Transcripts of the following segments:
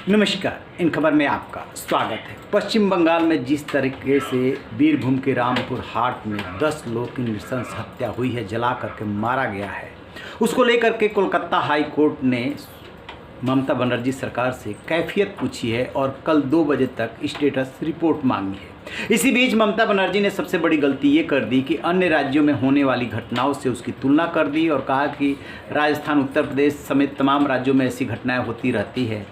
नमस्कार, इन खबर में आपका स्वागत है। पश्चिम बंगाल में जिस तरीके से बीरभूम के रामपुर हाट में 10 लोग की नृशंस हत्या हुई है, जला करके मारा गया है, उसको लेकर के कोलकाता हाई कोर्ट ने ममता बनर्जी सरकार से कैफियत पूछी है और कल 2 बजे तक स्टेटस रिपोर्ट मांगी है। इसी बीच ममता बनर्जी ने सबसे बड़ी गलती ये कर दी कि अन्य राज्यों में होने वाली घटनाओं से उसकी तुलना कर दी और कहा कि राजस्थान, उत्तर प्रदेश समेत तमाम राज्यों में ऐसी घटनाएं होती रहती है।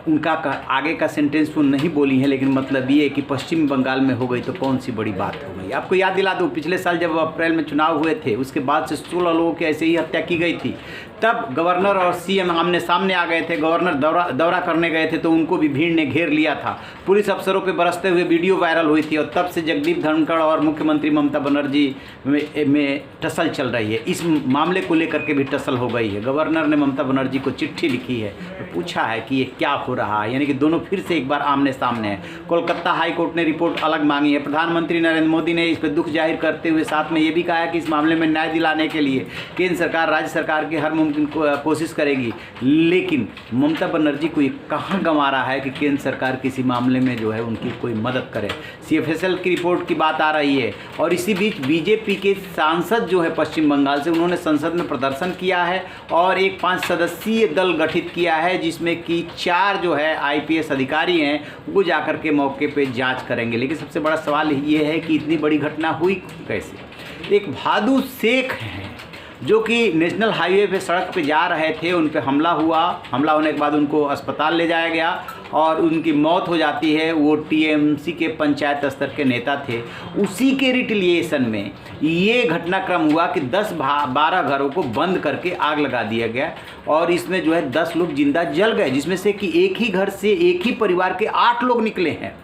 उनका आगे का सेंटेंस वो नहीं बोली है, लेकिन मतलब ये है कि पश्चिम बंगाल में हो गई तो कौन सी बड़ी बात हो गई। आपको याद दिला दूँ, पिछले साल जब अप्रैल में चुनाव हुए थे, उसके बाद से 16 लोगों की ऐसे ही हत्या की गई थी। तब गवर्नर और सीएम आमने सामने आ गए थे। गवर्नर दौरा करने गए थे तो उनको भी भीड़ ने घेर लिया था। पुलिस अफसरों पे बरसते हुए वीडियो वायरल हुई थी और तब से जगदीप धनखड़ और मुख्यमंत्री ममता बनर्जी में टसल चल रही है। इस मामले को लेकर के भी टसल हो गई है। गवर्नर ने ममता बनर्जी को चिट्ठी लिखी है, पूछा है कि ये क्या हो रहा है, यानी कि दोनों फिर से एक बार आमने सामने हैं। कोलकाता हाई कोर्ट ने रिपोर्ट अलग मांगी है। प्रधानमंत्री नरेंद्र मोदी ने इस पर दुख जाहिर करते हुए साथ में ये भी कहा है कि इस मामले में न्याय दिलाने के लिए केंद्र सरकार, राज्य सरकार की हर मुमकिन कोशिश करेगी। लेकिन ममता बनर्जी को ये कहाँ गंवा रहा है कि केंद्र सरकार किसी मामले में जो है उनकी कोई मदद करे। CFSL की रिपोर्ट की बात आ रही है और इसी बीच बीजेपी के सांसद जो है पश्चिम बंगाल से, उन्होंने संसद में प्रदर्शन किया है और एक 5 सदस्यीय दल गठित किया है, जिसमें कि 4 जो है IPS अधिकारी हैं, वो जाकर के मौके पे जांच करेंगे। लेकिन सबसे बड़ा सवाल ये है कि इतनी बड़ी घटना हुई कैसे। एक भादु शेख हैं जो कि नेशनल हाईवे पे सड़क पे जा रहे थे, उन पे हमला हुआ। हमला होने के बाद उनको अस्पताल ले जाया गया और उनकी मौत हो जाती है। वो TMC के पंचायत स्तर के नेता थे। उसी के रिटेलिएशन में ये घटनाक्रम हुआ कि 10-12 घरों को बंद करके आग लगा दिया गया और इसमें जो है 10 लोग जिंदा जल गए, जिसमें से कि एक ही घर से एक ही परिवार के 8 लोग निकले हैं।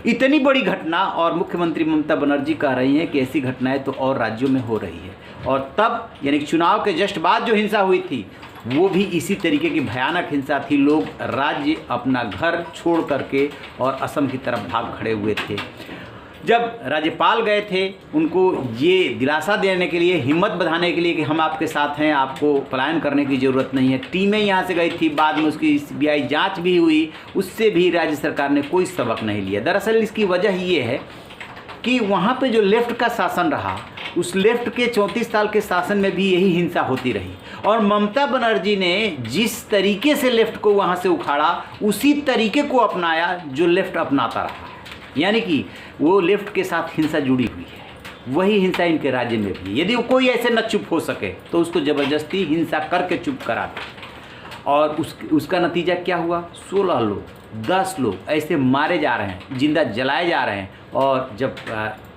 इतनी बड़ी घटना, और मुख्यमंत्री ममता बनर्जी कह रही हैं कि ऐसी घटनाएं तो और राज्यों में हो रही है। और तब यानी कि चुनाव के जस्ट बाद जो हिंसा हुई थी वो भी इसी तरीके की भयानक हिंसा थी। लोग राज्य अपना घर छोड़ करके और असम की तरफ भाग खड़े हुए थे। जब राज्यपाल गए थे उनको ये दिलासा देने के लिए, हिम्मत बढ़ाने के लिए कि हम आपके साथ हैं, आपको पलायन करने की ज़रूरत नहीं है। टीमें यहाँ से गई थी, बाद में उसकी CBI जांच भी हुई, उससे भी राज्य सरकार ने कोई सबक नहीं लिया। दरअसल इसकी वजह ये है कि वहाँ पे जो लेफ्ट का शासन रहा, उस लेफ्ट के 34 साल के शासन में भी यही हिंसा होती रही और ममता बनर्जी ने जिस तरीके से लेफ्ट को वहाँ से उखाड़ा, उसी तरीके को अपनाया जो लेफ्ट अपनाता रहा। यानी कि वो लेफ्ट के साथ हिंसा जुड़ी हुई है। वही हिंसा इनके राज्य में भी, यदि कोई ऐसे न चुप हो सके तो उसको ज़बरदस्ती हिंसा करके चुप करा दे। और उसका नतीजा क्या हुआ? 16 लोग, 10 लोग ऐसे मारे जा रहे हैं, जिंदा जलाए जा रहे हैं। और जब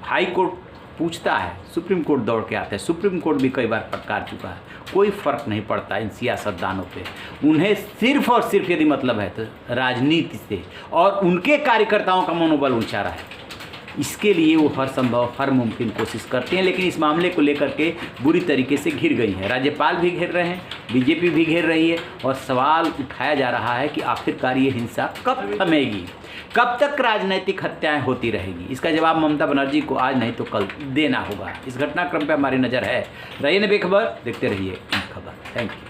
हाई कोर्ट पूछता है, सुप्रीम कोर्ट दौड़ के आता है। सुप्रीम कोर्ट भी कई बार फटकार चुका है। कोई फ़र्क नहीं पड़ता इन सियासतदानों पे। उन्हें सिर्फ और सिर्फ यदि मतलब है तो राजनीति से और उनके कार्यकर्ताओं का मनोबल ऊंचा रहे, इसके लिए वो हर संभव, हर मुमकिन कोशिश करते हैं। लेकिन इस मामले को लेकर के बुरी तरीके से घिर गई है। राज्यपाल भी घेर रहे हैं, बीजेपी भी घेर रही है और सवाल उठाया जा रहा है कि आखिरकार ये हिंसा कब थमेगी, कब तक राजनीतिक हत्याएं होती रहेगी। इसका जवाब ममता बनर्जी को आज नहीं तो कल देना होगा। इस घटनाक्रम पर हमारी नज़र है। रहिए बेखबर, देखते रहिए खबर। Thank you.